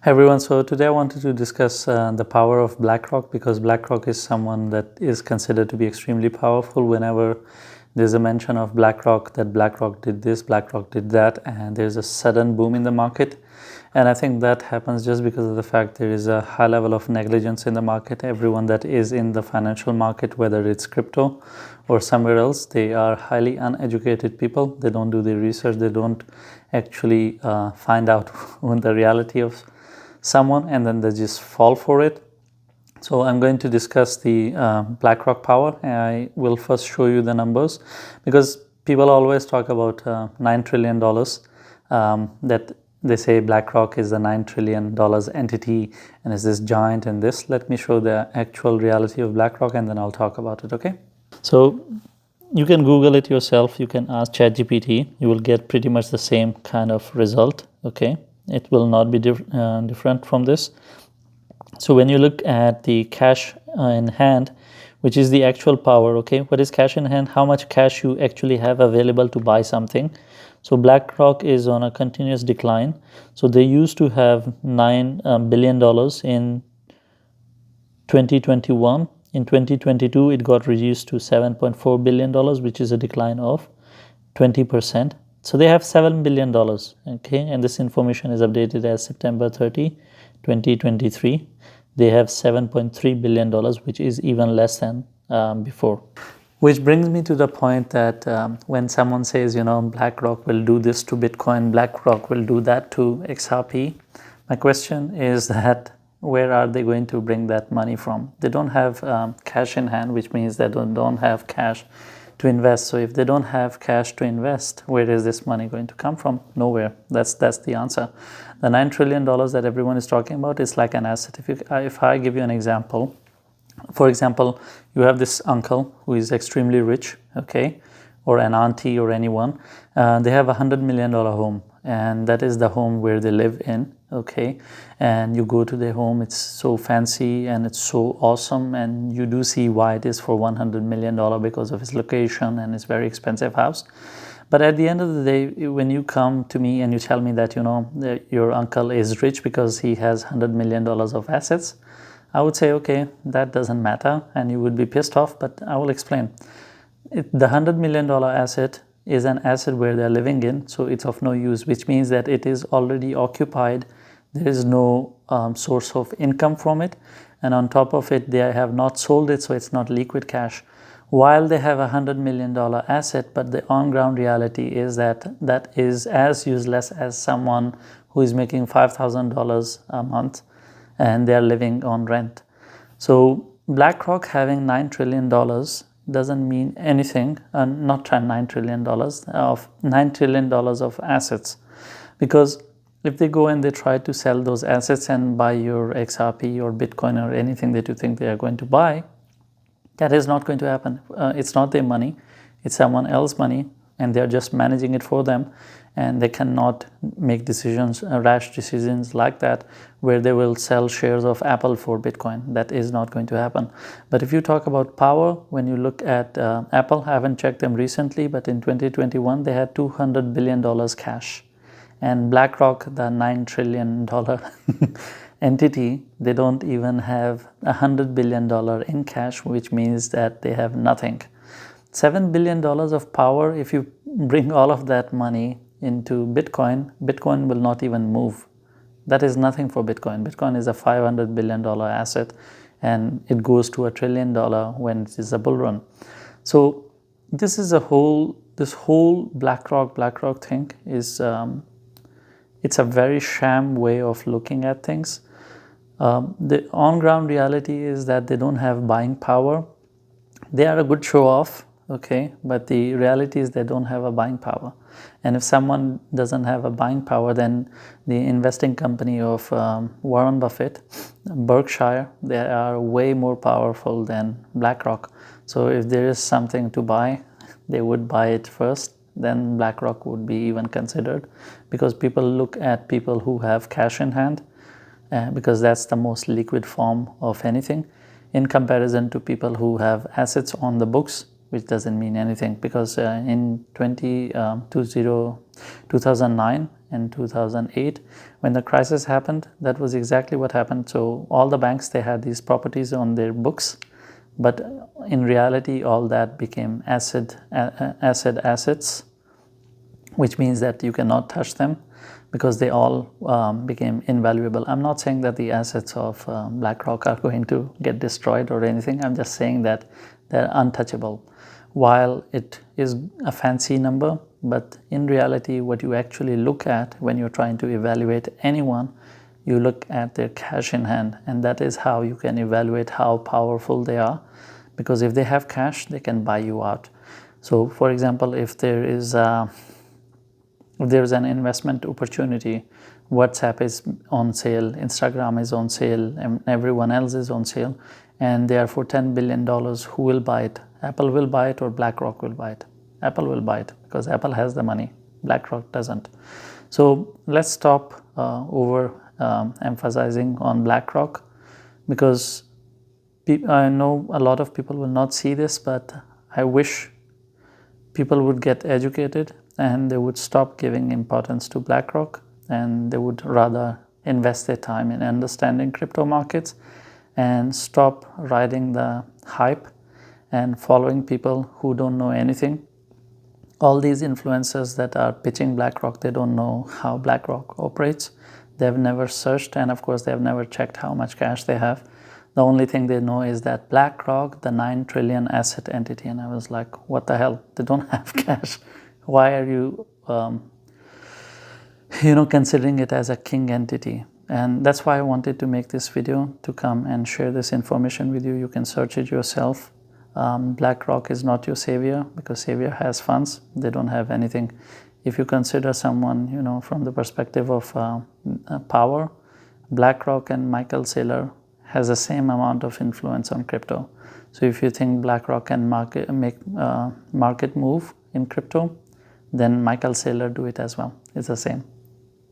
Hi everyone, so today I wanted to discuss the power of BlackRock, because BlackRock is someone that is considered to be extremely powerful. Whenever there's a mention of BlackRock, that BlackRock did this, BlackRock did that, and there's a sudden boom in the market. And I think that happens just because of the fact there is a high level of negligence in the market. Everyone that is in the financial market, whether it's crypto or somewhere else, they are highly uneducated people. They don't do the research, they don't actually find out the reality of someone, and then they just fall for it. So I'm going to discuss the BlackRock power, and I will first show you the numbers, because people always talk about $9 trillion, that they say BlackRock is the $9 trillion entity and is this giant and this. Let me show the actual reality of BlackRock and then I'll talk about it, okay? So you can Google it yourself, you can ask ChatGPT, you will get pretty much the same kind of result, okay? It will not be different from this. So when you look at the cash in hand, which is the actual power, okay, what is cash in hand? How much cash you actually have available to buy something. So BlackRock is on a continuous decline. So they used to have $9 billion in 2021. In 2022, it got reduced to $7.4 billion, which is a decline of 20%. So they have $7 billion, okay, and this information is updated as September 30, 2023. They have $7.3 billion, which is even less than before. Which brings me to the point that when someone says, BlackRock will do this to Bitcoin, BlackRock will do that to XRP, my question is that where are they going to bring that money from? They don't have cash in hand, which means they don't have cash to invest. So if they don't have cash to invest, where is this money going to come from? Nowhere. That's the answer. The $9 trillion that everyone is talking about is like an asset. If I give you an example, for example, you have this uncle who is extremely rich, okay, or an auntie or anyone. They have $100 million home, and that is the home where they live in, okay, and you go to their home, it's so fancy and it's so awesome, and you do see why it is for $100 million because of its location and its very expensive house. But at the end of the day, when you come to me and you tell me that your uncle is rich because he has $100 million of assets, I would say, okay, that doesn't matter, and you would be pissed off, but I will explain. The $100 million asset is an asset where they're living in, so it's of no use, which means that it is already occupied. There is no source of income from it, and on top of it, they have not sold it, so it's not liquid cash. While they have a $100 million asset, but the on-ground reality is that that is as useless as someone who is making $5,000 a month and they are living on rent. So BlackRock having $9 trillion doesn't mean anything, not $9 trillion of $9 trillion of assets, because if they go and they try to sell those assets and buy your XRP or Bitcoin or anything that you think they are going to buy, that is not going to happen. It's not their money, it's someone else's money, and they're just managing it for them, and they cannot make decisions, rash decisions like that, where they will sell shares of Apple for Bitcoin. That is not going to happen. But if you talk about power, when you look at Apple, I haven't checked them recently, but in 2021 they had $200 billion cash, and BlackRock, the $9 trillion entity, they don't even have $100 billion in cash, which means that they have nothing. $7 billion of power, if you bring all of that money into Bitcoin, Bitcoin will not even move. That is nothing for Bitcoin. Bitcoin is a $500 billion asset, and it goes to $1 trillion when it is a bull run. So this whole BlackRock thing is, it's a very sham way of looking at things. The on-ground reality is that they don't have buying power. They are a good show-off, okay, but the reality is they don't have a buying power. And if someone doesn't have a buying power, then the investing company of Warren Buffett, Berkshire, they are way more powerful than BlackRock. So if there is something to buy, they would buy it first, then BlackRock would be even considered, because people look at people who have cash in hand, because that's the most liquid form of anything, in comparison to people who have assets on the books, which doesn't mean anything, because in 2009 and 2008, when the crisis happened, that was exactly what happened. So all the banks, they had these properties on their books, but in reality, all that became assets, which means that you cannot touch them because they all became invaluable. I'm not saying that the assets of BlackRock are going to get destroyed or anything. I'm just saying that they're untouchable. While it is a fancy number, but in reality, what you actually look at when you're trying to evaluate anyone, you look at their cash in hand, and that is how you can evaluate how powerful they are, because if they have cash, they can buy you out. So for example, if there's an investment opportunity, WhatsApp is on sale, Instagram is on sale, and everyone else is on sale, and they are for $10 billion, who will buy it? Apple will buy it or BlackRock will buy it? Apple will buy it because Apple has the money, BlackRock doesn't. So let's stop emphasizing on BlackRock, because I know a lot of people will not see this, but I wish people would get educated and they would stop giving importance to BlackRock, and they would rather invest their time in understanding crypto markets and stop riding the hype and following people who don't know anything. All these influencers that are pitching BlackRock, they don't know how BlackRock operates. They've never searched, and of course they've never checked how much cash they have. The only thing they know is that BlackRock, the 9 trillion asset entity, and I was like, what the hell? They don't have cash. Why are you, considering it as a king entity? And that's why I wanted to make this video, to come and share this information with you. You can search it yourself. BlackRock is not your savior, because savior has funds. They don't have anything. If you consider someone, from the perspective of power, BlackRock and Michael Saylor has the same amount of influence on crypto. So if you think BlackRock can make market move in crypto, then Michael Saylor do it as well. It's the same.